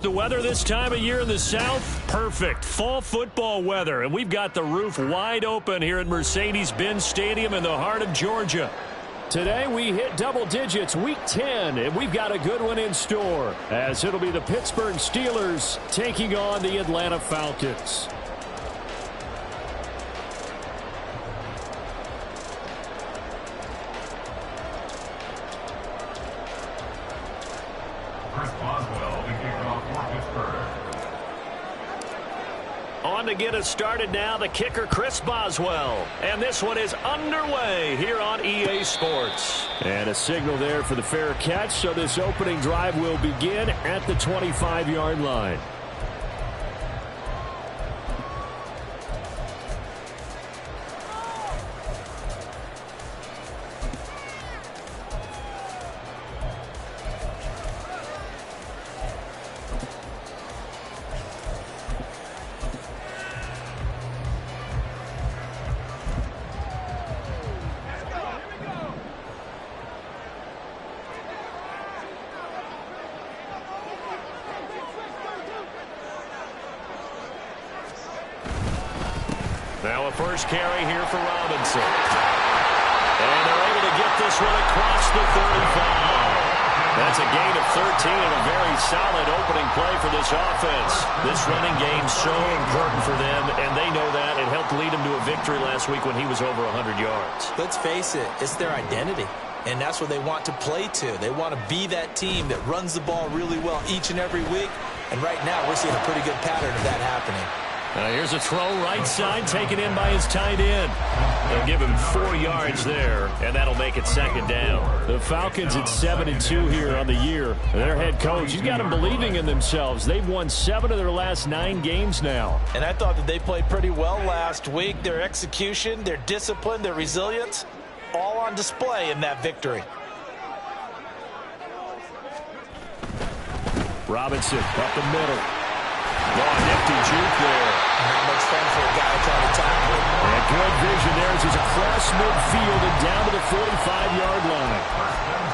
The weather this time of year in the South, perfect. Fall football weather, and we've got the roof wide open here at Mercedes-Benz Stadium in the heart of Georgia. Today we hit double digits, week 10, and we've got a good one in store, as it'll be the Pittsburgh Steelers taking on the Atlanta Falcons. On to get us started now, the kicker, Chris Boswell. And this one is underway here on EA Sports. And a signal there for the fair catch, so this opening drive will begin at the 25-yard line. Now a first carry here for Robinson. And they're able to get this one across the 35. That's a gain of 13 and a very solid opening play for this offense. This running game so important for them, and they know that. It helped lead them to a victory last week when he was over 100 yards. Let's face it, it's their identity. And that's what they want to play to. They want to be that team that runs the ball really well each and every week. And right now we're seeing a pretty good pattern of that happening. Here's a throw right side, taken in by his tight end. They'll give him 4 yards there, and that'll make it second down. The Falcons at 7-2 here on the year. Their head coach, he's got them believing in themselves. They've won 7 of their last 9 games now. And I thought that they played pretty well last week. Their execution, their discipline, their resilience, all on display in that victory. Robinson up the middle. Oh, nifty juke there. Not much fun for a guy trying to tackle. And good vision there as he's across midfield and down to the 45-yard line.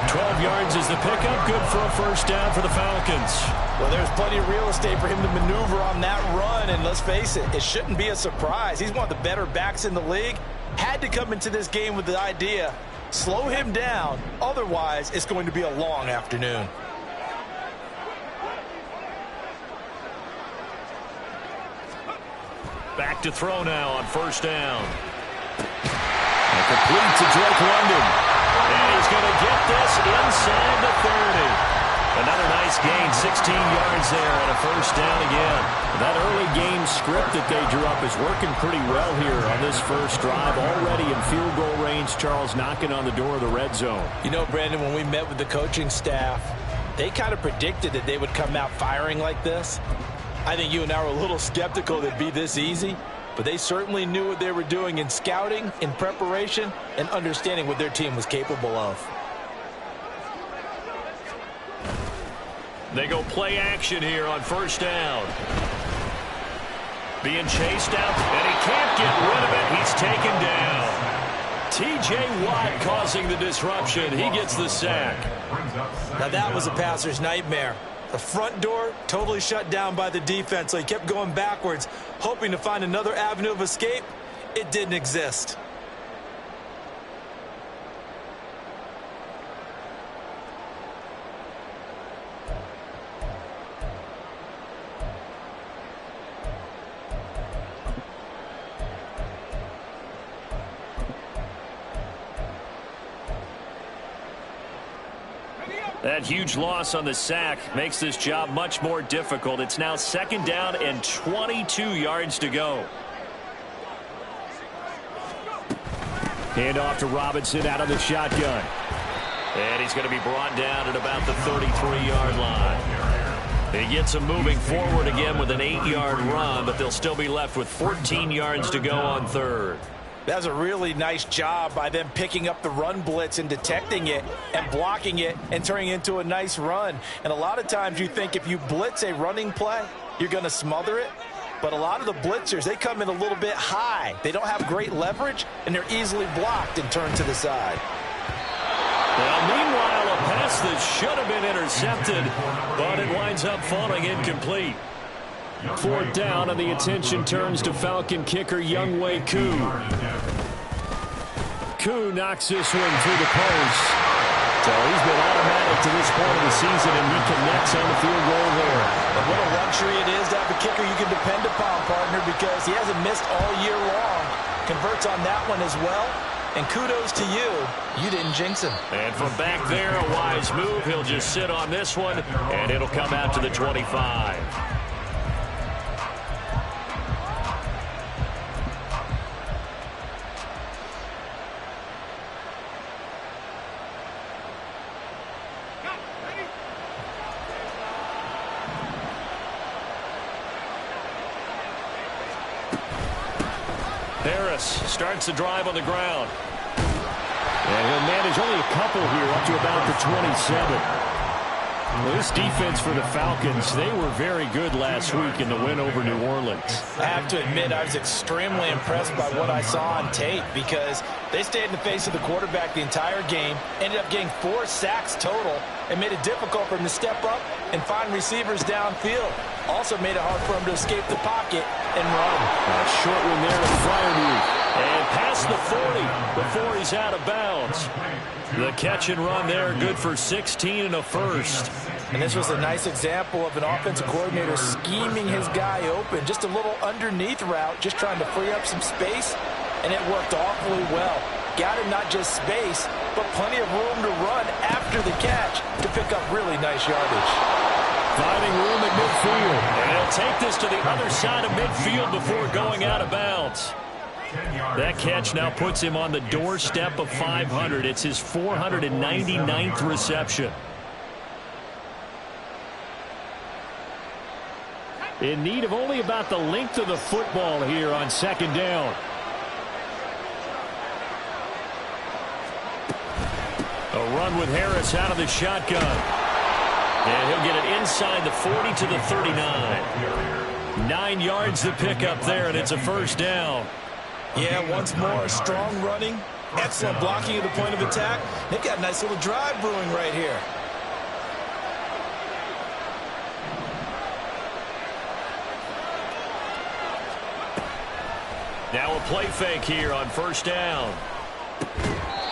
12 yards is the pickup. Good for a first down for the Falcons. Well, there's plenty of real estate for him to maneuver on that run. And let's face it, it shouldn't be a surprise. He's one of the better backs in the league. Had to come into this game with the idea, slow him down. Otherwise, it's going to be a long afternoon. Back to throw now on first down. And complete to Drake London. And he's going to get this inside the 30. Another nice gain, 16 yards there, and a first down again. That early game script that they drew up is working pretty well here on this first drive. Already in field goal range, Charles knocking on the door of the red zone. You know, Brandon, when we met with the coaching staff, they kind of predicted that they would come out firing like this. I think you and I were a little skeptical that it'd be this easy, but they certainly knew what they were doing in scouting, in preparation, and understanding what their team was capable of. They go play action here on first down. Being chased out, and he can't get rid of it. He's taken down. T.J. Watt causing the disruption. He gets the sack. Now that was a passer's nightmare. The front door totally shut down by the defense, so he kept going backwards, hoping to find another avenue of escape. It didn't exist. That huge loss on the sack makes this job much more difficult. It's now second down and 22 yards to go. Hand off to Robinson out of the shotgun. And he's going to be brought down at about the 33-yard line. He gets them moving forward again with an 8-yard run, but they'll still be left with 14 yards to go on third. That's a really nice job by them picking up the run blitz and detecting it and blocking it and turning it into a nice run. And a lot of times you think if you blitz a running play, you're going to smother it. But a lot of the blitzers, they come in a little bit high. They don't have great leverage, and they're easily blocked and turned to the side. Well, meanwhile, a pass that should have been intercepted, but it winds up falling incomplete. Fourth down, and the attention turns to Falcon kicker Younghoe Koo. Koo knocks this one through the post. So he's been automatic to this point of the season, and he connects on the field goal there. But what a luxury it is to have a kicker you can depend upon, partner, because he hasn't missed all year long. Converts on that one as well. And kudos to you. You didn't jinx him. And from back there, a wise move. He'll just sit on this one, and it'll come out to the 25. Harris starts the drive on the ground. And he'll manage only a couple here up to about the 27. Well, this defense for the Falcons, they were very good last week in the win over New Orleans. I have to admit, I was extremely impressed by what I saw on tape because they stayed in the face of the quarterback the entire game, ended up getting 4 sacks total, and made it difficult for him to step up and find receivers downfield. Also made it hard for him to escape the pocket and run. A short one there to Freiermuth. And past the 40 before he's out of bounds. The catch and run there, good for 16 and a first. And this was a nice example of an offensive coordinator scheming his guy open. Just a little underneath route, just trying to free up some space, and it worked awfully well. Got him not just space, but plenty of room to run after the catch to pick up really nice yardage. Finding room at midfield. And he'll take this to the other side of midfield before going out of bounds. That catch now puts him on the doorstep of 500. It's his 499th reception. In need of only about the length of the football here on second down. A run with Harris out of the shotgun. And he'll get it inside the 40 to the 39. 9 yards to pick up there, and it's a first down. Yeah, once more, strong running, excellent blocking at the point of attack. They've got a nice little drive brewing right here. Now a play fake here on first down.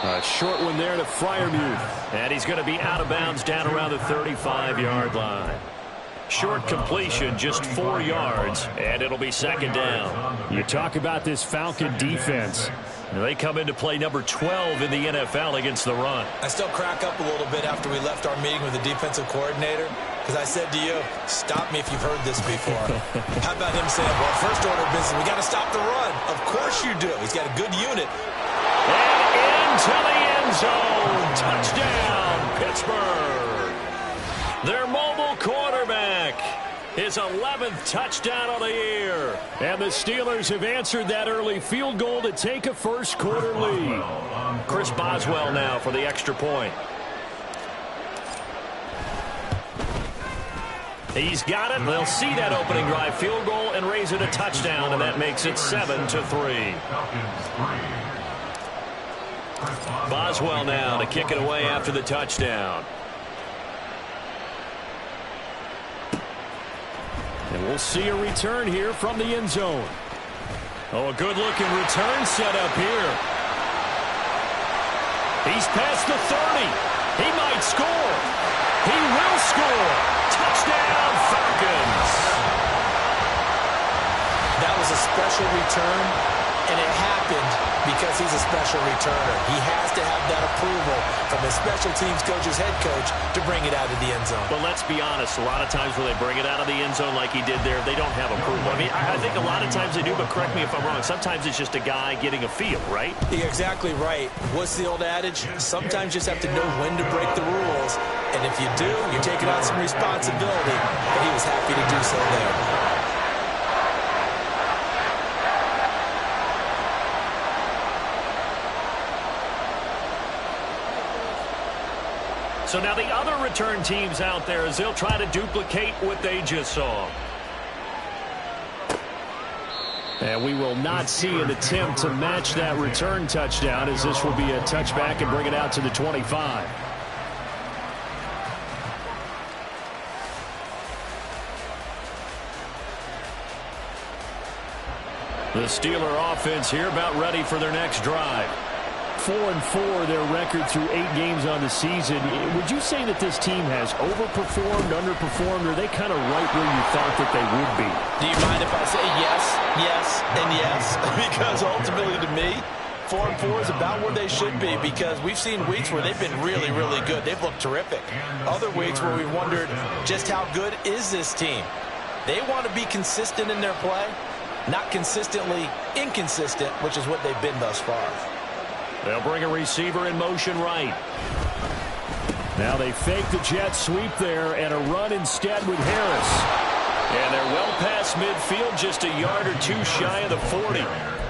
A short one there to Freiermuth. And he's going to be out of bounds down around the 35-yard line. Short completion, just 4 yards, and it'll be second down. You talk about this Falcon defense. They come into play number 12 in the NFL against the run. I still crack up a little bit after we left our meeting with the defensive coordinator because I said to you, stop me if you've heard this before. How about him saying, well, first order of business, we got to stop the run. Of course you do. He's got a good unit. And into the end zone. Touchdown, Pittsburgh. Their mobile quarterback. His 11th touchdown of the year. And the Steelers have answered that early field goal to take a first quarter lead. Chris Boswell now for the extra point. He's got it. They'll see that opening drive field goal and raise it a touchdown, and that makes it 7-3. Boswell now to kick it away after the touchdown. And we'll see a return here from the end zone. Oh, a good-looking return set up here. He's past the 30. He might score. He will score. Touchdown, Falcons. That was a special return, and it happened because because he's a special returner. He has to have that approval from his special teams coach's head coach to bring it out of the end zone. But let's be honest, a lot of times when they bring it out of the end zone like he did there, they don't have approval. I mean, I think a lot of times they do, but correct me if I'm wrong. Sometimes it's just a guy getting a feel, right? You're exactly right. What's the old adage? Sometimes you just have to know when to break the rules. And if you do, you're taking on some responsibility. But he was happy to do so there. So now the other return teams out there as they'll try to duplicate what they just saw. And we will not see an attempt to match that return touchdown, as this will be a touchback and bring it out to the 25. The Steeler offense here about ready for their next drive. 4-4 their record through 8 games on the season. Would you say that this team has overperformed, underperformed, or are they kind of right where you thought that they would be? Do you mind if I say yes, yes, and yes? Because ultimately to me, 4-4 is about where they should be, because we've seen weeks where they've been really, really good. They've looked terrific. Other weeks where we wondered just how good is this team. They want to be consistent in their play, not consistently inconsistent, which is what they've been thus far. They'll bring a receiver in motion right. Now they fake the jet sweep there and a run instead with Harris. And they're well past midfield, just a yard or two shy of the 40.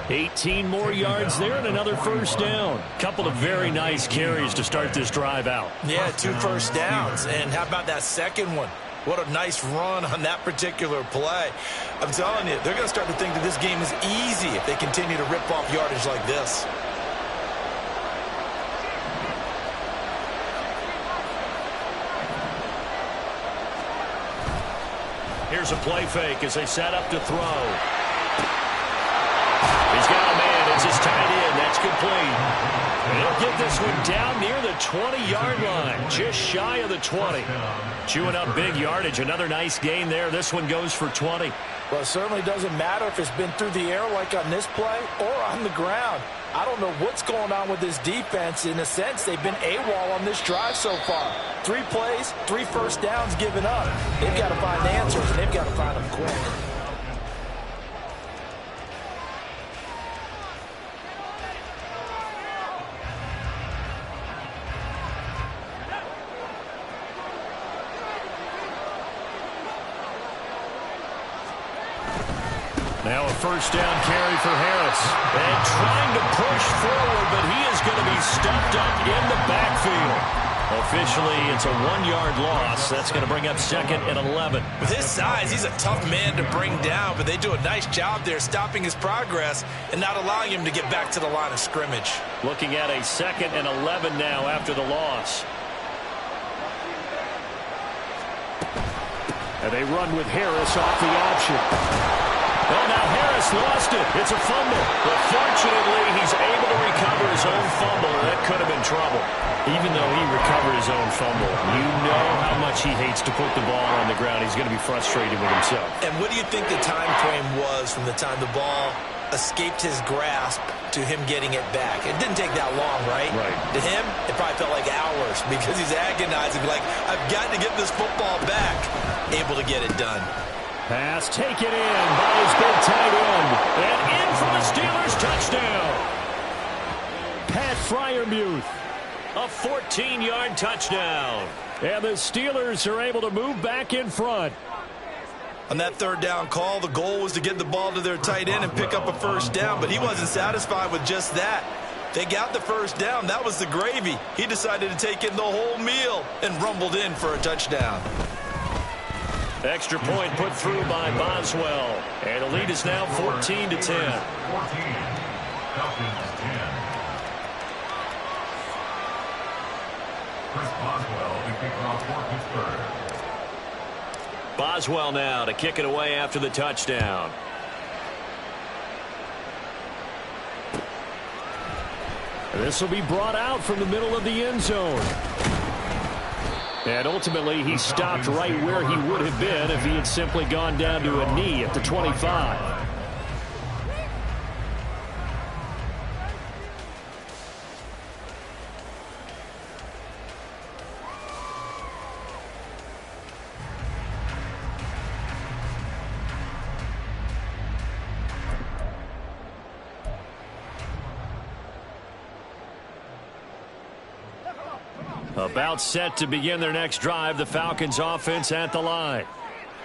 18 more yards there and another first down. Couple of very nice carries to start this drive out. Yeah, 2 first downs. And how about that second one? What a nice run on that particular play. I'm telling you, they're going to start to think that this game is easy if they continue to rip off yardage like this. Here's a play fake as they set up to throw. He's got a man. It's just tied in. That's complete. And he'll get this one down near the 20-yard line, just shy of the 20. Chewing up big yardage. Another nice gain there. This one goes for 20. Well, it certainly doesn't matter if it's been through the air like on this play or on the ground. I don't know what's going on with this defense. In a sense, they've been AWOL on this drive so far. 3 plays, 3 first downs given up. They've got to find answers, and they've got to find them quick. Now a first down carry for Harris. And trying to push forward, but he is going to be stuffed up in the backfield. Officially, it's a 1-yard loss. That's going to bring up 2nd and 11. With his size, he's a tough man to bring down, but they do a nice job there stopping his progress and not allowing him to get back to the line of scrimmage. Looking at a 2nd and 11 now after the loss. And they run with Harris off the option. Oh, now Harris lost it. It's a fumble. But fortunately, he's able to recover his own fumble. That could have been trouble. Even though he recovered his own fumble, you know how much he hates to put the ball on the ground. He's going to be frustrated with himself. And what do you think the time frame was from the time the ball escaped his grasp to him getting it back? It didn't take that long, right? Right. To him, it probably felt like hours because he's agonizing. Like, I've got to get this football back. Able to get it done. Pass taken in by his big tight end. And in for the Steelers touchdown. Pat Freiermuth. A 14-yard touchdown. And the Steelers are able to move back in front. On that 3rd down call, the goal was to get the ball to their tight end and pick up a first down, but he wasn't satisfied with just that. They got the first down. That was the gravy. He decided to take in the whole meal and rumbled in for a touchdown. Extra point put through by Boswell. And the lead is now 14-10. 14. Falcons 10. Chris Boswell to kick off for Pittsburgh. Boswell now to kick it away after the touchdown. This will be brought out from the middle of the end zone. And ultimately, he stopped right where he would have been if he had simply gone down to a knee at the 25. About set to begin their next drive, the Falcons offense at the line.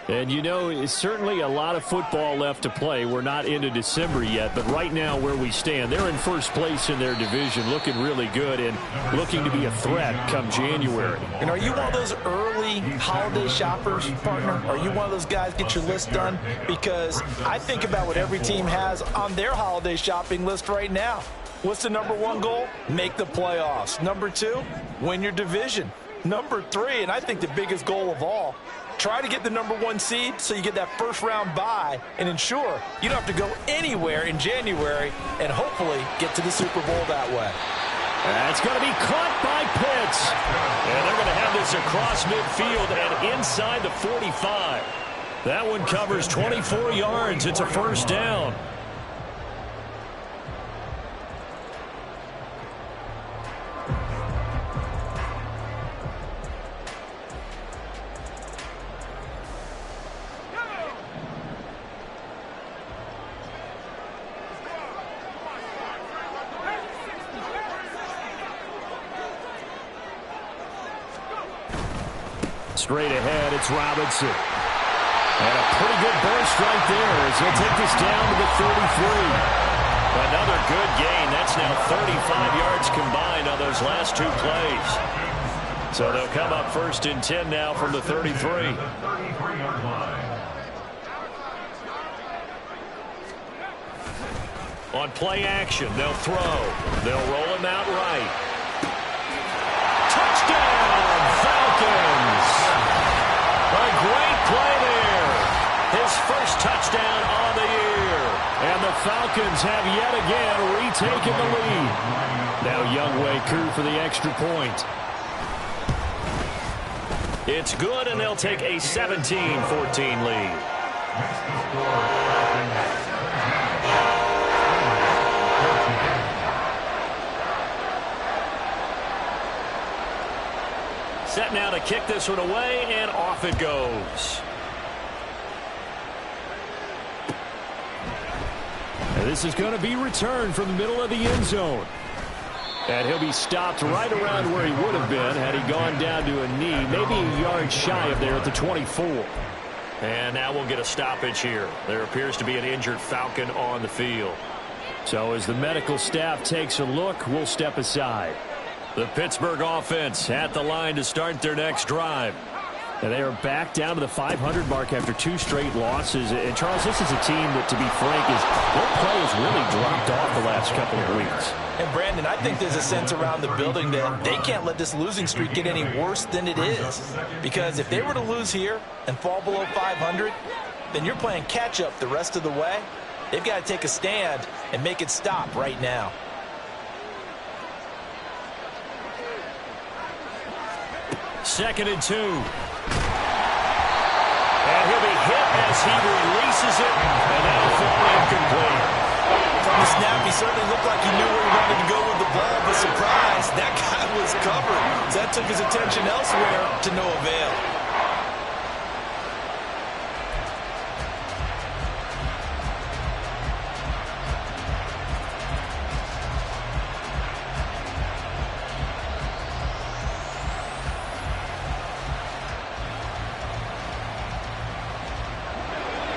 And, you know, it's certainly a lot of football left to play. We're not into December yet, but right now where we stand, they're in first place in their division, looking really good and looking to be a threat come January. And are you one of those early holiday shoppers, partner? Are you one of those guys get your list done? Because I think about what every team has on their holiday shopping list right now. What's the number one goal? Make the playoffs. Number two, win your division. Number three, and I think the biggest goal of all, try to get the number one seed so you get that first round bye and ensure you don't have to go anywhere in January and hopefully get to the Super Bowl that way. That's going to be caught by Pitts. And they're going to have this across midfield and inside the 45. That one covers 24 yards. It's a first down. Straight ahead, it's Robinson. And a pretty good burst right there as he'll take this down to the 33. Another good gain. That's now 35 yards combined on those last two plays. So they'll come up first and 10 now from the 33. On play action, they'll throw. They'll roll him out right. Touchdown, Falcons! A great play there. His first touchdown on the year. And the Falcons have yet again retaken the lead. Now Youngway Koo for the extra point. It's good, and they'll take a 17-14 lead. Set now to kick this one away, and off it goes. And this is going to be returned from the middle of the end zone. And he'll be stopped right around where he would have been had he gone down to a knee, maybe a yard shy of there at the 24. And now we'll get a stoppage here. There appears to be an injured Falcon on the field. So as the medical staff takes a look, we'll step aside. The Pittsburgh offense at the line to start their next drive. And they are back down to the 500 mark after two straight losses. And, Charles, this is a team that, to be frank, their play has really dropped off the last couple of weeks. And, Brandon, I think there's a sense around the building that they can't let this losing streak get any worse than it is. Because if they were to lose here and fall below 500, then you're playing catch-up the rest of the way. They've got to take a stand and make it stop right now. Second and 2. And he'll be hit as he releases it, and that'll fall incomplete. From the snap, he certainly looked like he knew where he wanted to go with the ball, but surprise, that guy was covered. So that took his attention elsewhere to no avail.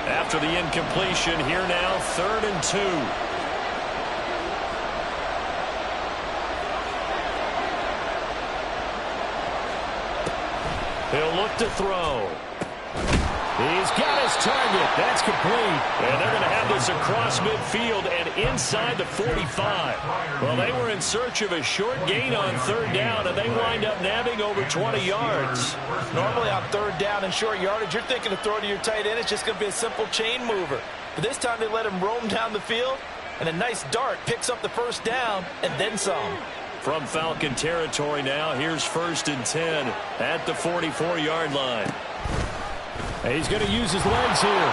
After the incompletion, here now, 3rd and 2. He'll look to throw. He's got his target. That's complete. And they're going to have this across midfield and inside the 45. Well, they were in search of a short gain on 3rd down, and they wind up nabbing over 20 yards. Normally on 3rd down and short yardage, you're thinking of throwing to your tight end. It's just going to be a simple chain mover. But this time they let him roam down the field, and a nice dart picks up the first down and then some. From Falcon territory now, here's 1st and 10 at the 44-yard line. He's going to use his legs here.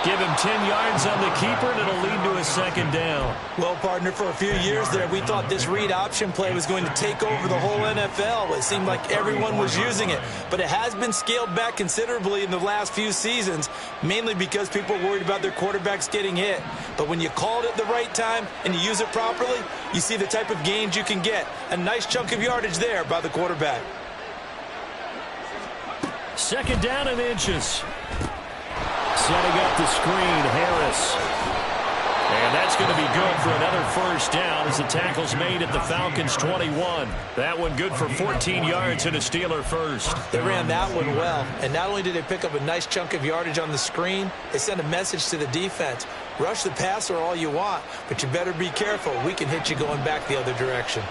Give him 10 yards on the keeper, and it'll lead to a second down. Well, partner, for a few years there, we thought this read option play was going to take over the whole NFL. It seemed like everyone was using it, but it has been scaled back considerably in the last few seasons, mainly because people are worried about their quarterbacks getting hit. But when you call it at the right time and you use it properly, you see the type of gains you can get. A nice chunk of yardage there by the quarterback. Second down and inches. Setting up the screen, Harris. And that's going to be good for another first down as the tackle's made at the Falcons' 21. That one good for 14 yards and a Steeler first. They ran that one well, and not only did they pick up a nice chunk of yardage on the screen, they sent a message to the defense. Rush the passer all you want, but you better be careful. We can hit you going back the other direction.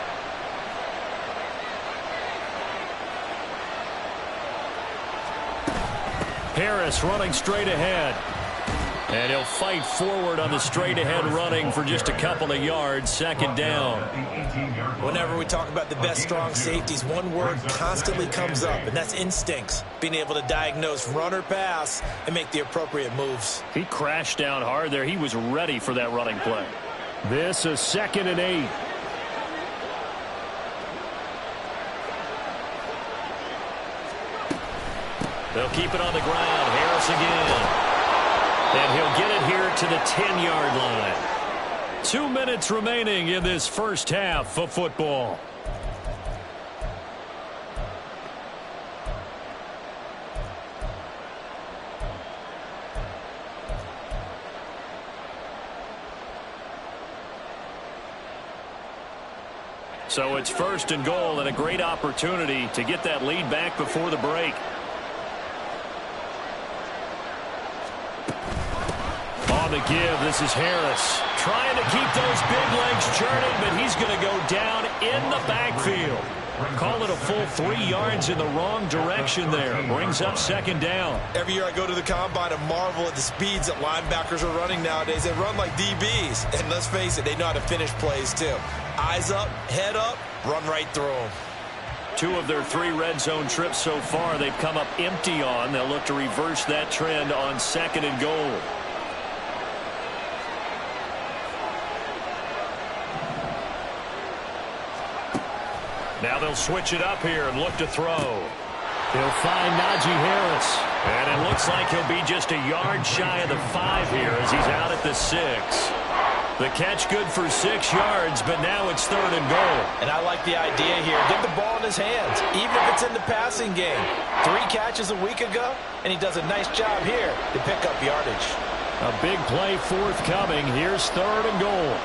Harris running straight ahead. And he'll fight forward on the straight-ahead running for just a couple of yards. Second down. Whenever we talk about the best strong safeties, one word constantly comes up, and that's instincts. Being able to diagnose run or pass and make the appropriate moves. He crashed down hard there. He was ready for that running play. This is 2nd and 8. They'll keep it on the ground. Harris again. And he'll get it here to the 10-yard line. 2 minutes remaining in this first half of football. So it's 1st and goal, and a great opportunity to get that lead back before the break. On the give, this is Harris. Trying to keep those big legs churning, but he's going to go down in the backfield. Call it a full 3 yards in the wrong direction there. Brings up 2nd down. Every year I go to the combine and marvel at the speeds that linebackers are running nowadays. They run like DBs. And let's face it, they know how to finish plays too. Eyes up, head up, run right through them. 2 of their 3 red zone trips so far they've come up empty on. They'll look to reverse that trend on 2nd and goal. Now they'll switch it up here and look to throw. He'll find Najee Harris. And it looks like he'll be just a yard shy of the 5 here as he's out at the 6. The catch good for 6 yards, but now it's 3rd and goal. And I like the idea here. Get the ball in his hands, even if it's in the passing game. 3 catches a week ago, and he does a nice job here to pick up yardage. A big play forthcoming. Here's 3rd and goal.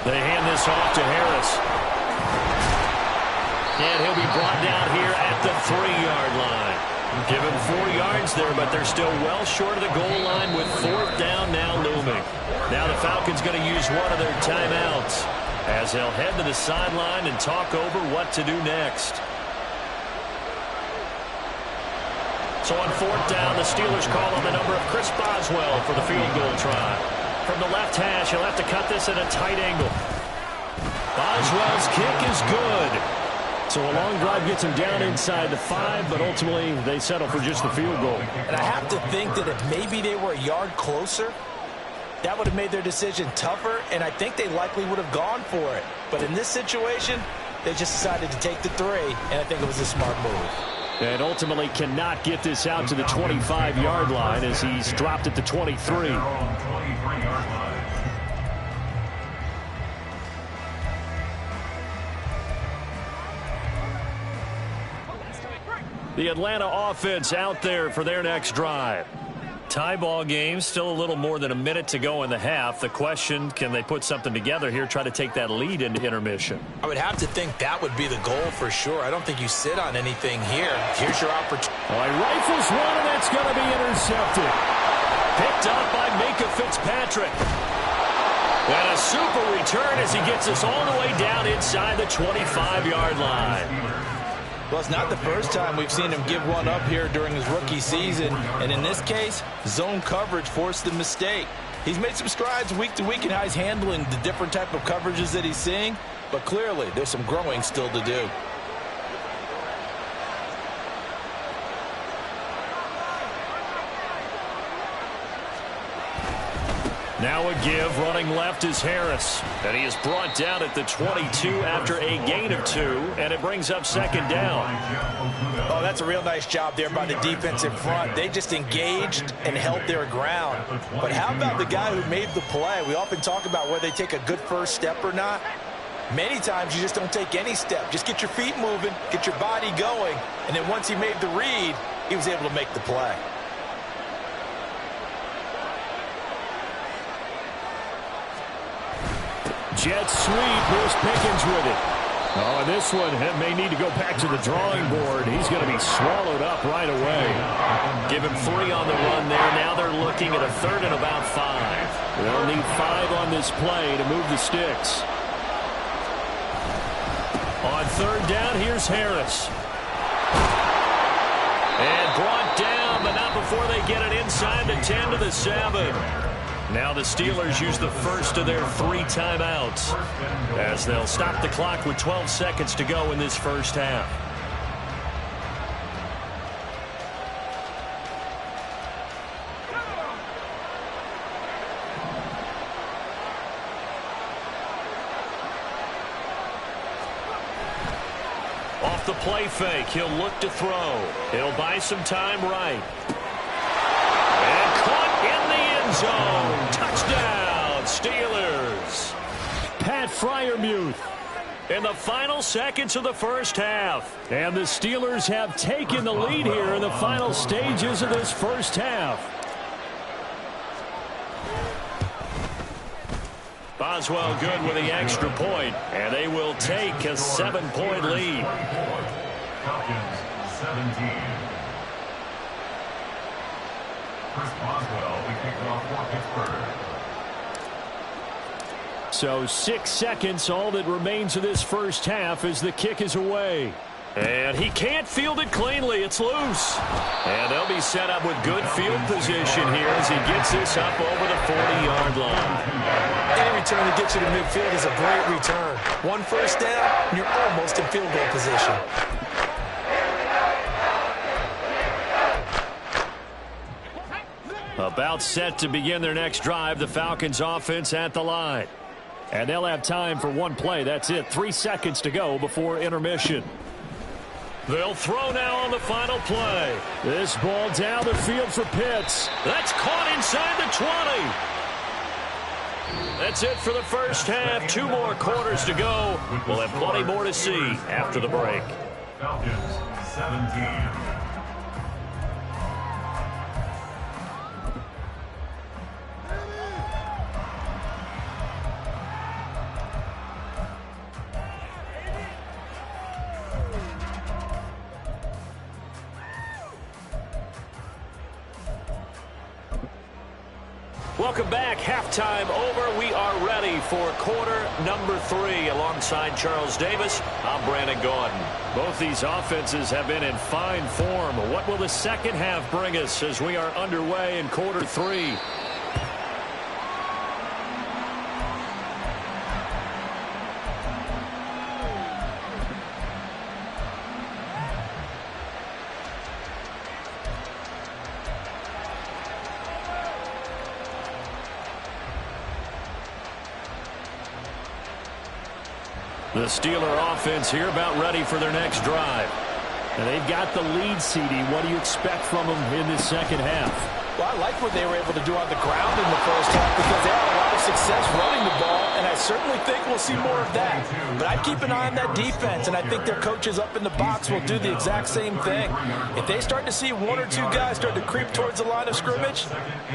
They hand this off to Harris. And he'll be brought down here at the 3-yard line. Give him 4 yards there, but they're still well short of the goal line with 4th down now looming. Now the Falcons going to use one of their timeouts as they'll head to the sideline and talk over what to do next. So on 4th down, the Steelers call on the number of Chris Boswell for the field goal try. From the left hash, he'll have to cut this at a tight angle. Boswell's kick is good. So a long drive gets him down inside the 5, but ultimately they settle for just the field goal. And I have to think that if maybe they were a yard closer, that would have made their decision tougher, and I think they likely would have gone for it. But in this situation, they just decided to take the 3, and I think it was a smart move. And ultimately cannot get this out to the 25-yard line as he's dropped at the 23. The Atlanta offense out there for their next drive. Tie ball game, still a little more than a minute to go in the half. The question, can they put something together here, try to take that lead into intermission? I would have to think that would be the goal for sure. I don't think you sit on anything here. Here's your opportunity. Well, he rifles one, and that's going to be intercepted. Picked up by Micah Fitzpatrick. And a super return as he gets us all the way down inside the 25-yard line. Well, it's not the first time we've seen him give one up here during his rookie season. And in this case, zone coverage forced the mistake. He's made some strides week to week in how he's handling the different type of coverages that he's seeing. but clearly there's some growing still to do. Now a give, running left is Harris. And he is brought down at the 22 after a gain of 2, and it brings up second down. Oh, that's a real nice job there by the defense in front. They just engaged and held their ground. But how about the guy who made the play? We often talk about whether they take a good first step or not. Many times you just don't take any step. Just get your feet moving, get your body going, and then once he made the read, he was able to make the play. Jet sweep. Here's Pickens with it. Oh, and this one may need to go back to the drawing board. He's going to be swallowed up right away. Give him 3 on the run there. Now they're looking at a 3rd and about 5. They'll need 5 on this play to move the sticks. On 3rd down, here's Harris. And brought down, but not before they get it inside the 10 to the 7. Now the Steelers use the first of their 3 timeouts as they'll stop the clock with 12 seconds to go in this first half. Off the play fake, he'll look to throw. He'll buy some time right. And caught in the end zone. Touchdown, Steelers. Pat Freiermuth in the final seconds of the first half. And the Steelers have taken the lead here in the final stages of this first half. Boswell good with the extra point, and they will take a 7-point lead. Falcons 17. Chris Boswell, we kick it off for Pittsburgh. So 6 seconds, all that remains of this first half as the kick is away. And he can't field it cleanly. It's loose. And they'll be set up with good field position here as he gets this up over the 40-yard line. Any return that gets you to midfield is a great return. 1 first down, and you're almost in field goal position. About set to begin their next drive, the Falcons offense at the line. And they'll have time for 1 play. That's it. 3 seconds to go before intermission. They'll throw now on the final play. This ball down the field for Pitts. That's caught inside the 20. That's it for the first half. 2 more quarters to go. We'll have plenty more to see after the break. Falcons 17. Welcome back. Halftime over. We are ready for quarter number 3. Alongside Charles Davis, I'm Brandon Gaudin. Both these offenses have been in fine form. What will the second half bring us as we are underway in quarter 3? The Steeler offense here about ready for their next drive. And they've got the lead, CD. What do you expect from them in this second half? Well, I like what they were able to do on the ground in the first half because they had a lot of success running the ball, and I certainly think we'll see more of that. But I'd keep an eye on that defense, and I think their coaches up in the box will do the exact same thing. If they start to see 1 or 2 guys start to creep towards the line of scrimmage,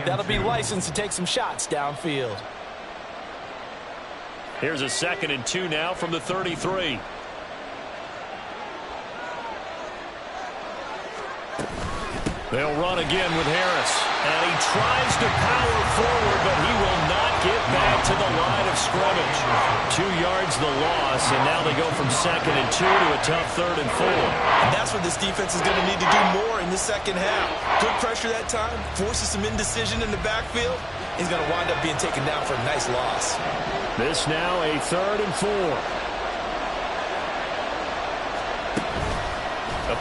that'll be licensed to take some shots downfield. Here's a 2nd and 2 now from the 33. They'll run again with Harris. And he tries to power forward, but he will not get back to the line of scrimmage. 2 yards the loss, and now they go from 2nd and 2 to a tough 3rd and 4. And that's what this defense is going to need to do more in the second half. Good pressure that time, forces some indecision in the backfield. He's going to wind up being taken down for a nice loss. This now a 3rd and 4.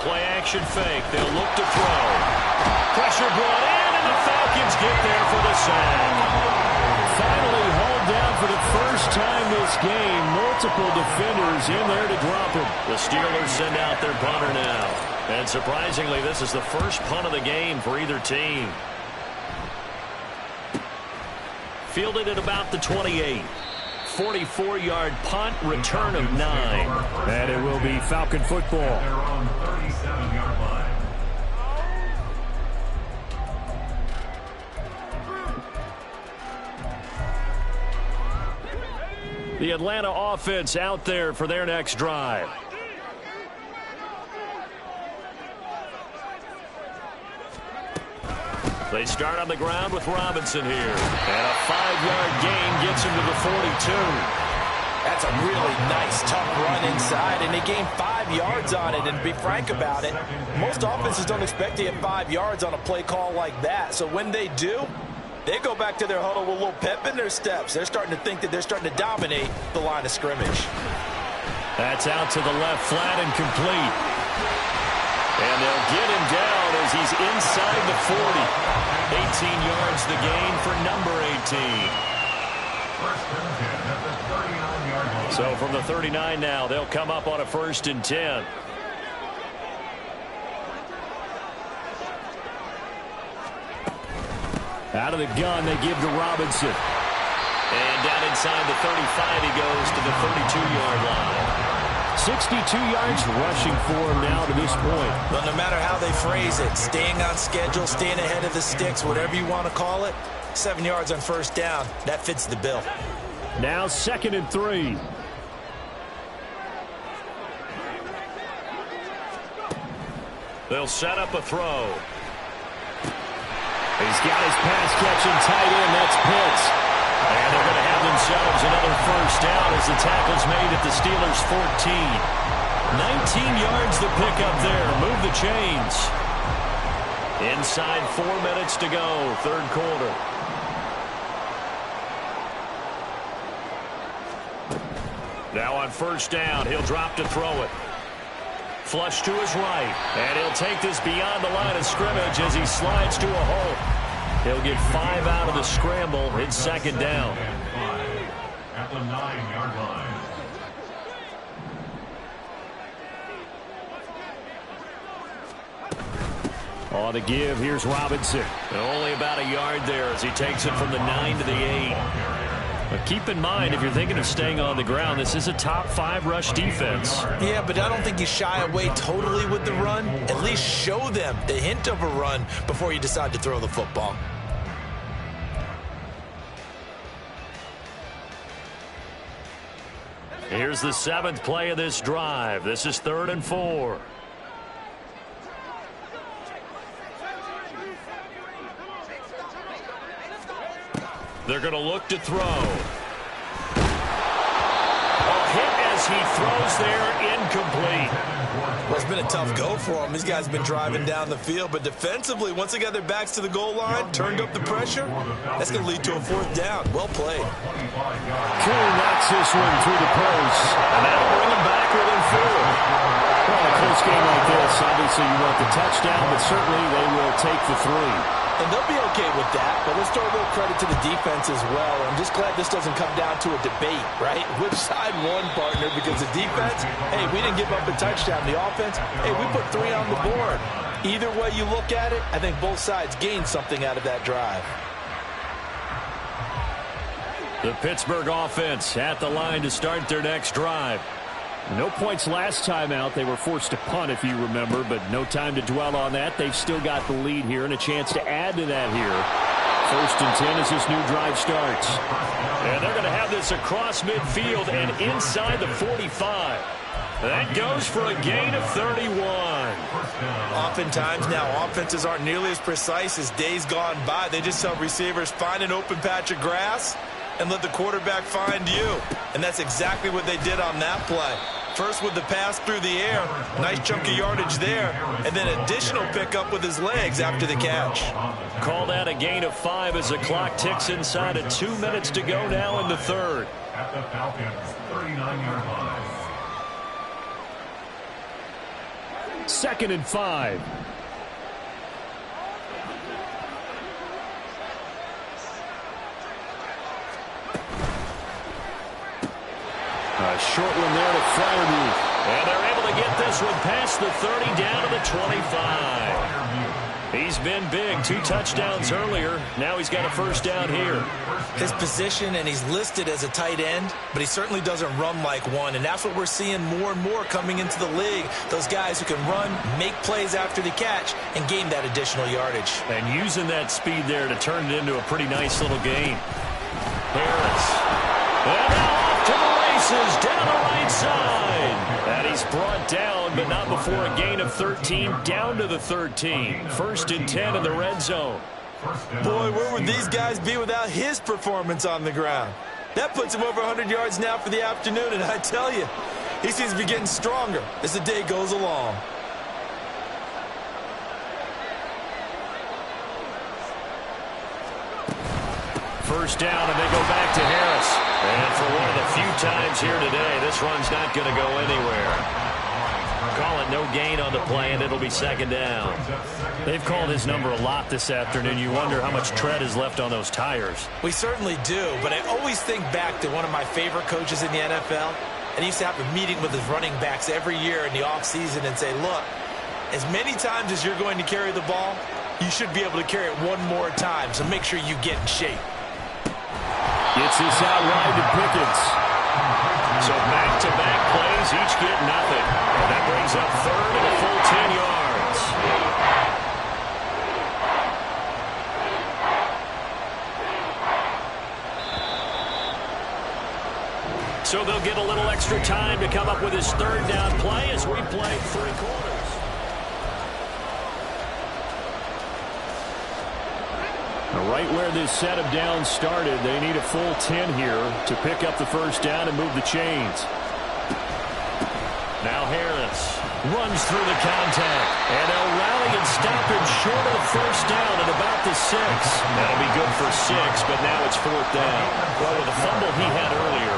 play-action fake. They'll look to throw. Pressure brought in, and the Falcons get there for the sack. Finally hauled down for the first time this game. Multiple defenders in there to drop him. The Steelers send out their punter now. And surprisingly, this is the first punt of the game for either team. Fielded at about the 28. 44-yard punt, return of 9. And it will be Falcon football. They're on 37-yard line. The Atlanta offense out there for their next drive. They start on the ground with Robinson here. And a 5-yard gain gets him to the 42. That's a really nice, tough run inside, and they gained 5 yards on it. And to be frank about it, most offenses don't expect to get 5 yards on a play call like that. So when they do, they go back to their huddle with a little pep in their steps. They're starting to think that they're starting to dominate the line of scrimmage. That's out to the left, flat and complete. And they'll get him down as he's inside the 40. 18 yards the gain for number 18. So from the 39 now, they'll come up on a 1st and 10. Out of the gun, they give to Robinson. And down inside the 35, he goes to the 32-yard line. 62 yards rushing for him now to this point. Well, no matter how they phrase it, staying on schedule, staying ahead of the sticks, whatever you want to call it, 7 yards on 1st down, that fits the bill. Now 2nd and 3. They'll set up a throw. He's got his pass-catching tight end. That's Pitts. And they're going to have themselves another 1st down as the tackle's made at the Steelers' 14. 19 yards to pick up there. Move the chains. Inside 4 minutes to go, 3rd quarter. Now on 1st down, he'll drop to throw it. Flush to his right. And he'll take this beyond the line of scrimmage as he slides to a hole. He'll get 5 out of the scramble in 2nd down. At the 9-yard line. On the give, here's Robinson. And only about a yard there as he takes it from the 9 to the 8. But keep in mind, if you're thinking of staying on the ground, this is a top 5 rush defense. Yeah, but I don't think you shy away totally with the run. At least show them the hint of a run before you decide to throw the football. Here's the 7th play of this drive. This is 3rd and 4. They're going to look to throw. A hit as he throws there, incomplete. Well, it's been a tough go for him. These guys have been driving down the field, but defensively, once they got their backs to the goal line, turned up the pressure, that's going to lead to a 4th down. Well played. Cool knocks this one through the post. And that'll bring him back within 4. Well, a close game like this, obviously you want the touchdown, but certainly they will take the 3. And they'll be okay with that, but let's throw a little credit to the defense as well. I'm just glad this doesn't come down to a debate, right? Which side won, partner? Because the defense, hey, we didn't give up a touchdown. The offense, hey, we put 3 on the board. Either way you look at it, I think both sides gained something out of that drive. The Pittsburgh offense at the line to start their next drive. No points last time out. They were forced to punt, if you remember, but no time to dwell on that. They've still got the lead here and a chance to add to that here. 1st and 10 as this new drive starts. And they're going to have this across midfield and inside the 45. That goes for a gain of 31. Oftentimes now, offenses aren't nearly as precise as days gone by. They just tell receivers, find an open patch of grass and let the quarterback find you. And that's exactly what they did on that play. First with the pass through the air, nice chunk of yardage there, and then additional pickup with his legs after the catch. Called out a gain of 5 as the clock ticks inside of 2 minutes to go now in the 3rd. At the Falcons' 39-yard line. 2nd and 5. A short one there to Fryermuth. And they're able to get this one past the 30 down to the 25. He's been big. 2 touchdowns earlier. Now he's got a first down here. His position, and he's listed as a tight end, but he certainly doesn't run like one, and that's what we're seeing more and more coming into the league. Those guys who can run, make plays after the catch, and gain that additional yardage. And using that speed there to turn it into a pretty nice little gain. Harris. And now off to the races down the right side. And he's brought down, but not before a gain of 13, down to the 13. 1st and 10 in the red zone. Boy, where would these guys be without his performance on the ground? That puts him over 100 yards now for the afternoon, and I tell you, he seems to be getting stronger as the day goes along. First down, and they go back to Harris. And for one of the few times here today, this run's not going to go anywhere. Call it no gain on the play, and it'll be 2nd down. They've called his number a lot this afternoon. You wonder how much tread is left on those tires. We certainly do, but I always think back to one of my favorite coaches in the NFL, and he used to have a meeting with his running backs every year in the offseason and say, look, as many times as you're going to carry the ball, you should be able to carry it one more time, so make sure you get in shape. Gets this out wide to Pickens. So back-to-back plays, each get nothing. And that brings up 3rd and a full 10 yards. So they'll get a little extra time to come up with his 3rd down play as we play 3 quarters. Right where this set of downs started, they need a full 10 here to pick up the first down and move the chains. Now Harris runs through the contact, and they'll rally and stop him short of the first down at about the 6. That'll be good for 6, but now it's 4th down. Well, with the fumble he had earlier,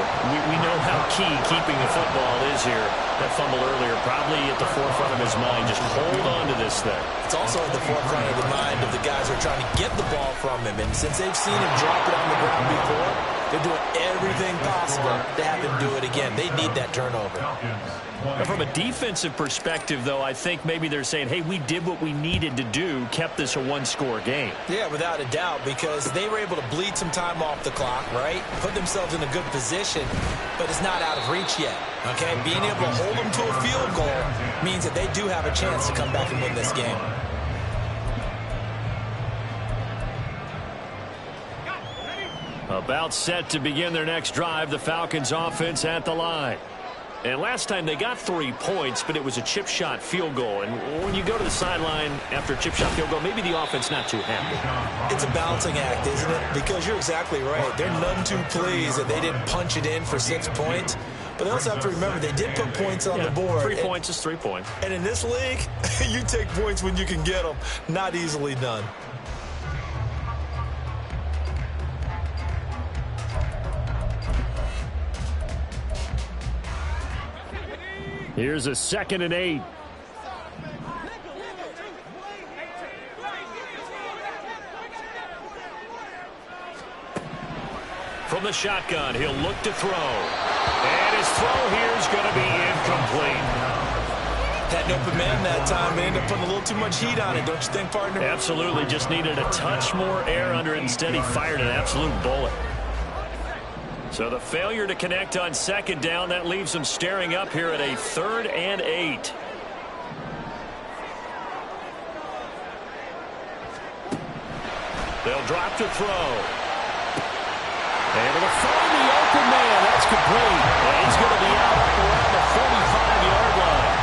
we know how key keeping the football is here. That fumble earlier probably at the forefront of his mind. Just hold on to this thing. It's also at the forefront of the mind of the guys who are trying to get the ball from him. And since they've seen him drop it on the ground before, they're doing everything possible to have him do it again. They need that turnover. From a defensive perspective, though, I think maybe they're saying, hey, we did what we needed to do, kept this a 1-score game. Yeah, without a doubt, because they were able to bleed some time off the clock, right? Put themselves in a good position, but it's not out of reach yet, okay? Being able to hold them to a field goal means that they do have a chance to come back and win this game. About set to begin their next drive, the Falcons offense at the line. And last time they got 3 points, but it was a chip shot field goal. And when you go to the sideline after a chip shot field goal, maybe the offense not too happy. It's a balancing act, isn't it? Because you're exactly right. They're none too pleased that they didn't punch it in for 6 points. But they also have to remember they did put points on the board. 3 points is 3 points. And in this league, you take points when you can get them. Not easily done. Here's a 2nd and 8. From the shotgun, he'll look to throw. And his throw here is going to be incomplete. Had an open man that time. They ended up putting a little too much heat on it, don't you think, partner? Absolutely. Just needed a touch more air under it. Instead, he fired an absolute bullet. So the failure to connect on 2nd down, that leaves them staring up here at a 3rd and 8. They'll drop to throw. Able to find the open man. That's complete. And he's going to be out up around the 45-yard line.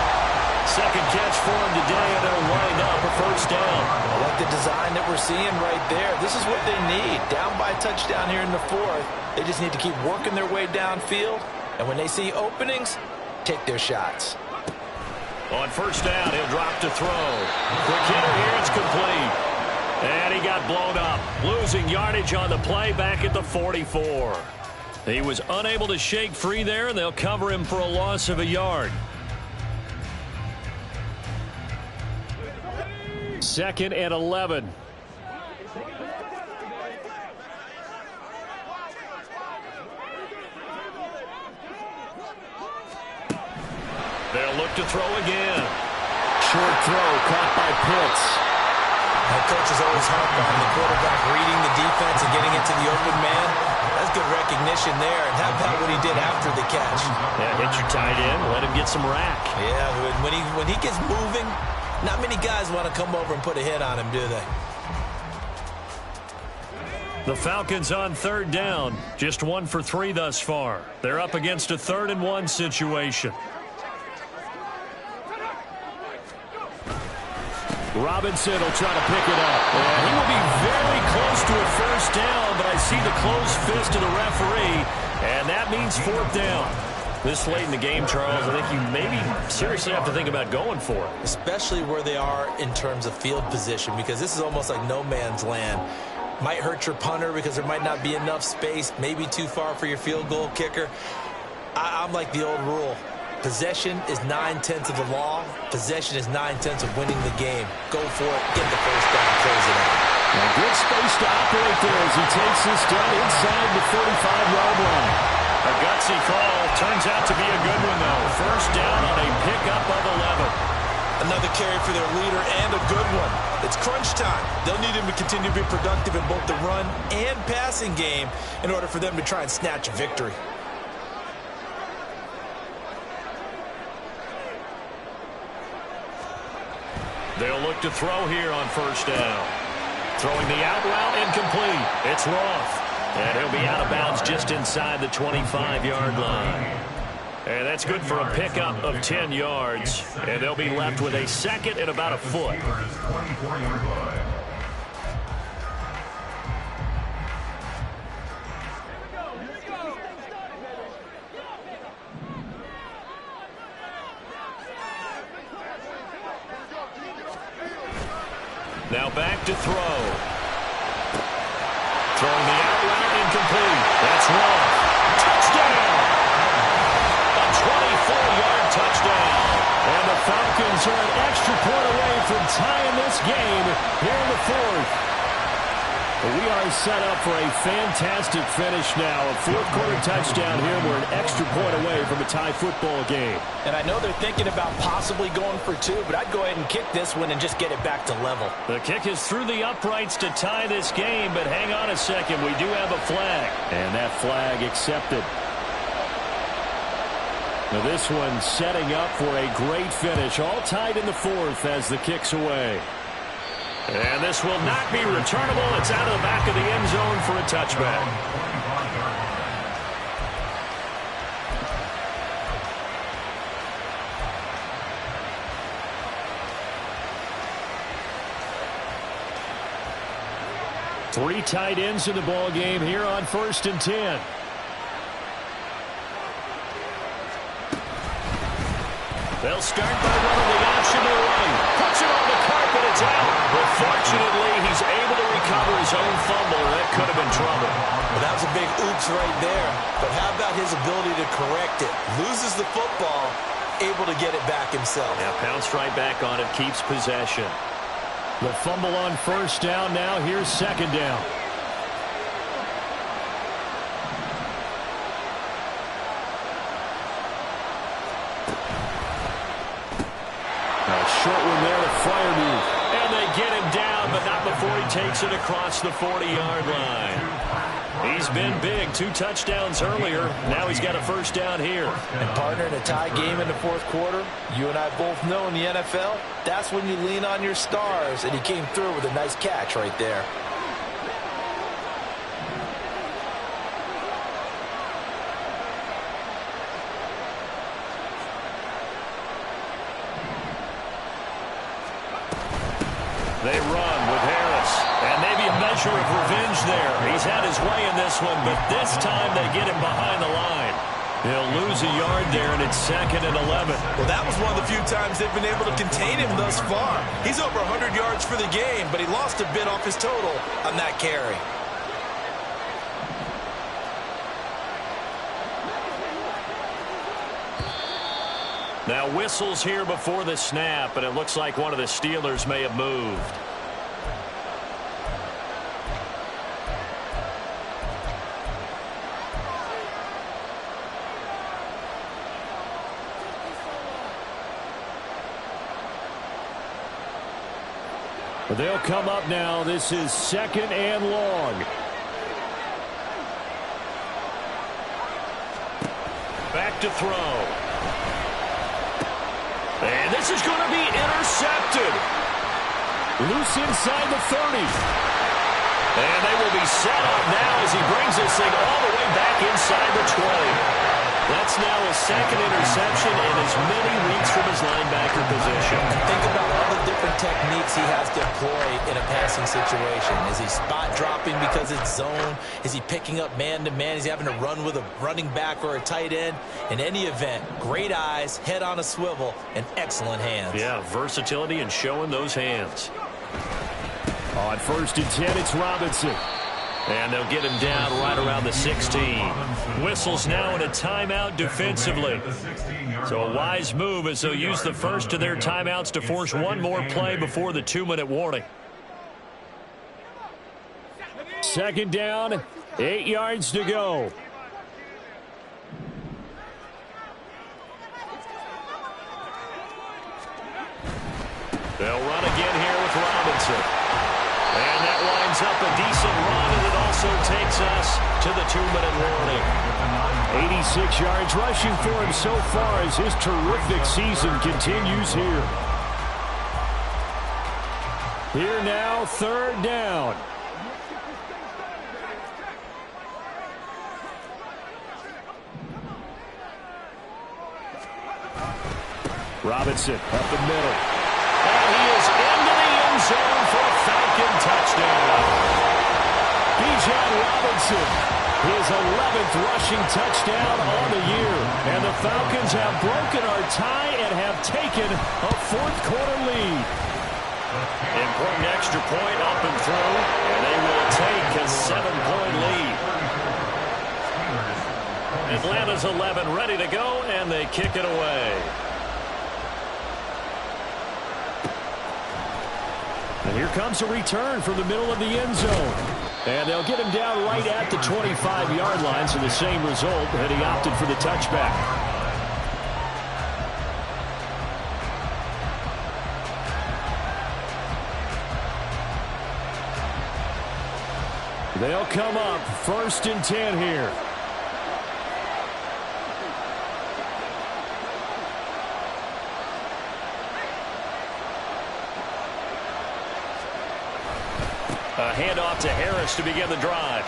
2nd catch for him today, and they'll wind up a first down. I like the design that we're seeing right there. This is what they need. Down by a touchdown here in the 4th. They just need to keep working their way downfield. And when they see openings, take their shots. On first down, he'll drop to throw. Quick hitter here, it's complete. And he got blown up. Losing yardage on the play back at the 44. He was unable to shake free there, and they'll cover him for a loss of a yard. 2nd and 11. They'll look to throw again. Short throw caught by Pitts. That coach is always harped on the quarterback reading the defense and getting into the open man. That's good recognition there. And how about what he did after the catch? Yeah, hit your tight end, let him get some rack. Yeah, when he gets moving, not many guys want to come over and put a hit on him, do they? The Falcons on 3rd down. Just 1 for 3 thus far. They're up against a 3rd and 1 situation. Robinson will try to pick it up. And he will be very close to a 1st down, but I see the closed fist of the referee, and that means 4th down. This late in the game, Charles, I think you maybe seriously have to think about going for it. Especially where they are in terms of field position, because this is almost like no man's land. Might hurt your punter because there might not be enough space, maybe too far for your field goal kicker. I'm like the old rule. Possession is 9/10 of the law. Possession is 9/10 of winning the game. Go for it. Get the 1st down. Close it out. A good space to operate there as he takes this down inside the 35-yard line. A gutsy call. Turns out to be a good one, though. 1st down on a pickup of 11. Another carry for their leader and a good one. It's crunch time. They'll need him to continue to be productive in both the run and passing game in order for them to try and snatch a victory. They'll look to throw here on 1st down. Throwing the out route incomplete. It's Roth. And he'll be out of bounds just inside the 25-yard line. And that's good for a pickup of 10 yards. And they'll be left with a 2nd and about a foot. Now back to throw. Throwing the out route incomplete. That's Roth. Touchdown! A 24-yard touchdown. And the Falcons are an extra point away from tying this game here in the 4th. We are set up for a fantastic finish now. A 4th-quarter touchdown here. We're an extra point away from a tie football game. And I know they're thinking about possibly going for 2, but I'd go ahead and kick this one and just get it back to level. The kick is through the uprights to tie this game, but hang on a second. We do have a flag. And that flag accepted. Now this one setting up for a great finish. All tied in the 4th as the kick's away. And this will not be returnable. It's out of the back of the end zone for a touchback. Three tight ends in the ball game here on 1st and 10. They'll start by running the option to the right. Puts it on the carpet. It's out. But fortunately, he's able to recover his own fumble. That could have been trouble. Well, that was a big oops right there. But how about his ability to correct it? Loses the football, able to get it back himself. Yeah, pounced right back on it, keeps possession. The fumble on 1st down now. Here's 2nd down. Short one there to Freiermuth. And they get him down, but not before he takes it across the 40-yard line. He's been big. 2 touchdowns earlier. Now he's got a 1st down here. And partner, in a tie game in the 4th quarter, you and I both know in the NFL, that's when you lean on your stars. And he came through with a nice catch right there. They run with Harris. And maybe a measure of revenge there. He's had his way in this one, but this time they get him behind the line. He'll lose a yard there, and it's 2nd and 11. Well, that was one of the few times they've been able to contain him thus far. He's over 100 yards for the game, but he lost a bit off his total on that carry. Now whistles here before the snap, and it looks like one of the Steelers may have moved. They'll come up now. This is 2nd and long. Back to throw. And this is going to be intercepted. Loose inside the 30. And they will be set up now as he brings this thing all the way back inside the 20. That's now a 2nd interception in as many weeks from his linebacker position. Think about all the different techniques he has to employ in a passing situation. Is he spot dropping because it's zone? Is he picking up man-to-man? Is he having to run with a running back or a tight end? In any event, great eyes, head on a swivel, and excellent hands. Yeah, versatility and showing those hands. On 1st and 10, it's Robinson. And they'll get him down right around the 16. Whistles now in a timeout defensively. So a wise move as they'll use the first of their timeouts to force one more play before the 2-minute warning. 2nd down, 8 yards to go. They'll run again here with Robinson. And that lines up a decent run, and it also takes us to the 2-minute warning. 86 yards rushing for him so far as his terrific season continues here. Here now, 3rd down. Robinson up the middle. And he is into the end zone for a Falcon touchdown. Bijan Robinson, his 11th rushing touchdown on the year. And the Falcons have broken our tie and have taken a 4th quarter lead. Important extra point up and through, and they will take a 7-point lead. Atlanta's 11 ready to go, and they kick it away. And here comes a return from the middle of the end zone. And they'll get him down right at the 25-yard line, so the same result, and he opted for the touchback. They'll come up 1st and 10 here. A handoff to Harris to begin the drive.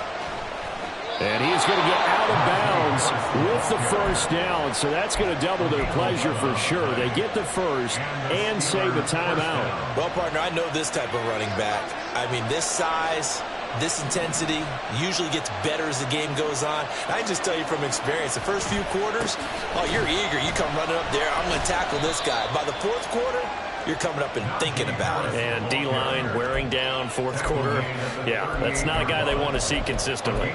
And he's going to get out of bounds with the 1st down, so that's going to double their pleasure for sure. They get the 1st and save a timeout. Well, partner, I know this type of running back. I mean, this size, this intensity usually gets better as the game goes on. I can just tell you from experience, the first few quarters, oh, you're eager. You come running up there, I'm going to tackle this guy. By the 4th quarter, you're coming up and thinking about it. And D-line wearing down 4th quarter. Yeah, that's not a guy they want to see consistently.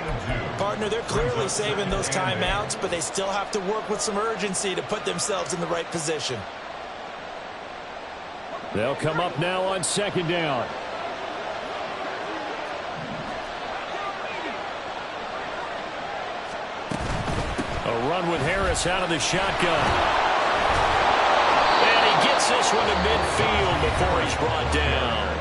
Partner, they're clearly saving those timeouts, but they still have to work with some urgency to put themselves in the right position. They'll come up now on 2nd down. A run with Harris out of the shotgun. Gets this one to midfield before he's brought down.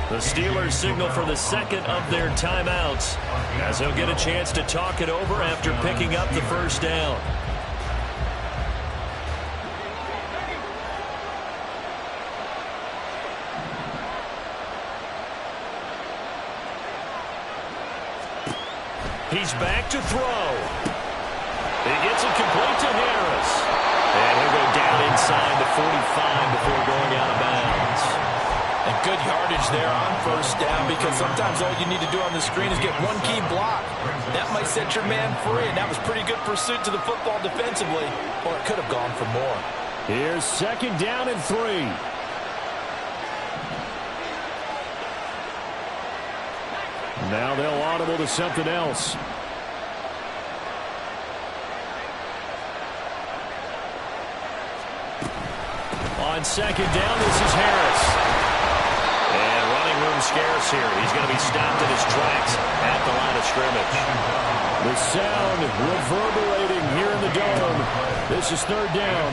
The Steelers signal for the 2nd of their timeouts as they'll get a chance to talk it over after picking up the 1st down. He's back to throw. He gets it complete to Harris. And he'll go down inside the 45 before going out of bounds. And good yardage there on 1st down, because sometimes all you need to do on the screen is get one key block. That might set your man free, and that was pretty good pursuit to the football defensively, or it could have gone for more. Here's 2nd down and 3. Now they'll audible to something else. On 2nd down, this is Harris. And running room scarce here. He's going to be stopped in his tracks at the line of scrimmage. The sound reverberating here in the dome. This is 3rd down.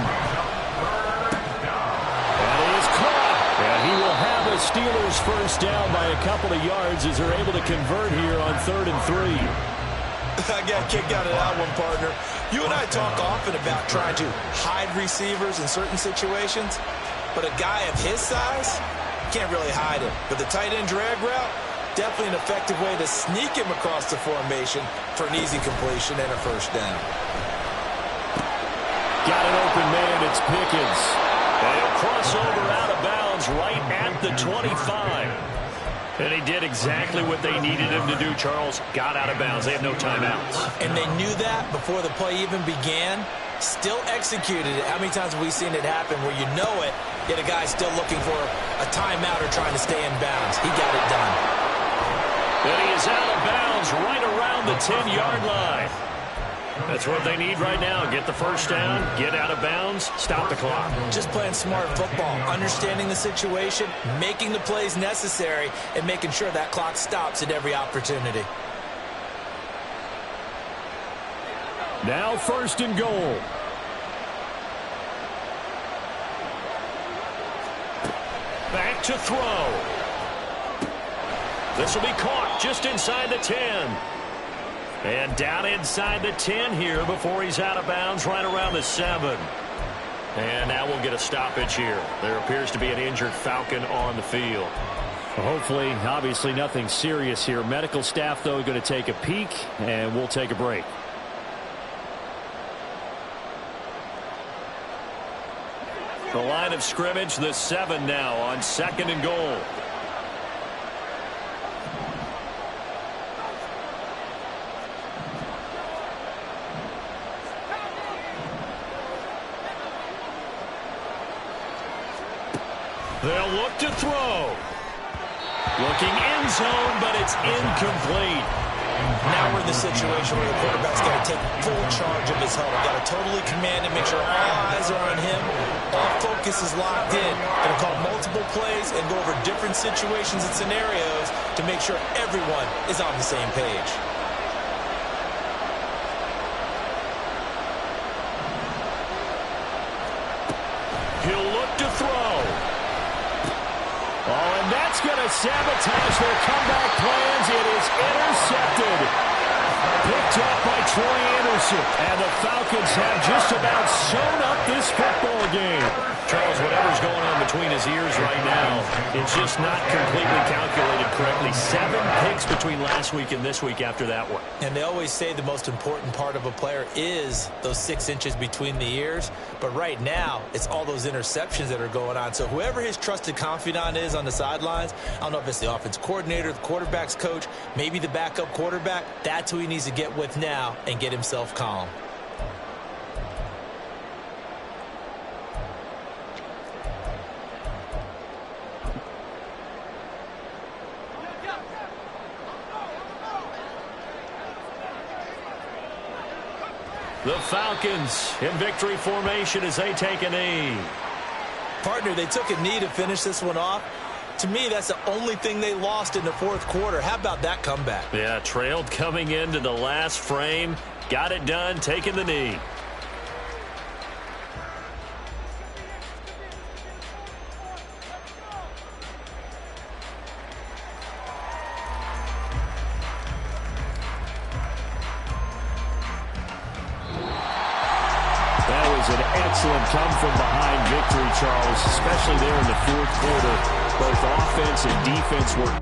And he is caught. And he will have a the Steelers first down by a couple of yards as they're able to convert here on 3rd and 3. I got a kick out of that one, partner. You and I talk often about trying to hide receivers in certain situations, but a guy of his size can't really hide him. But the tight end drag route, definitely an effective way to sneak him across the formation for an easy completion and a first down. Got an open man, it's Pickens. And he'll cross over out of bounds right at the 25. And he did exactly what they needed him to do, Charles. Got out of bounds. They have no timeouts. And they knew that before the play even began. Still executed it. How many times have we seen it happen where you know it, yet a guy's still looking for a timeout or trying to stay in bounds? He got it done. And he is out of bounds right around the 10-yard line. That's what they need right now. Get the first down, get out of bounds, stop the clock. Just playing smart football, understanding the situation, making the plays necessary, and making sure that clock stops at every opportunity. Now 1st and goal. Back to throw. This will be caught just inside the 10. And down inside the 10 here before he's out of bounds right around the 7. And now we'll get a stoppage here. There appears to be an injured Falcon on the field. Well, hopefully, obviously nothing serious here. Medical staff, though, going to take a peek, and we'll take a break. The line of scrimmage, the 7 now on 2nd and goal. They'll look to throw. Looking end zone, but it's incomplete. Now we're in the situation where the quarterback's got to take full charge of his huddle. Got to totally command and make sure all eyes are on him. All focus is locked in. Going to call multiple plays and go over different situations and scenarios to make sure everyone is on the same page. He'll look to throw. Oh, and that's going to sabotage their comeback plans. It is intercepted. Picked up by Troy Anderson. And the Falcons have just about sewn up this football game. Charles, whatever's going on between his ears right now, it's just not completely calculated correctly. 7 picks between last week and this week after that one. And they always say the most important part of a player is those 6 inches between the ears. But right now, it's all those interceptions that are going on. So whoever his trusted confidant is on the sidelines, I don't know if it's the offense coordinator, the quarterback's coach, maybe the backup quarterback, that's who he needs to get with now and get himself calm. The Falcons in victory formation as they take a knee. Partner, they took a knee to finish this one off. To me, that's the only thing they lost in the 4th quarter. How about that comeback? Yeah, trailed coming into the last frame. Got it done, taking the knee. An excellent come-from-behind victory, Charles, especially there in the 4th quarter. Both offense and defense were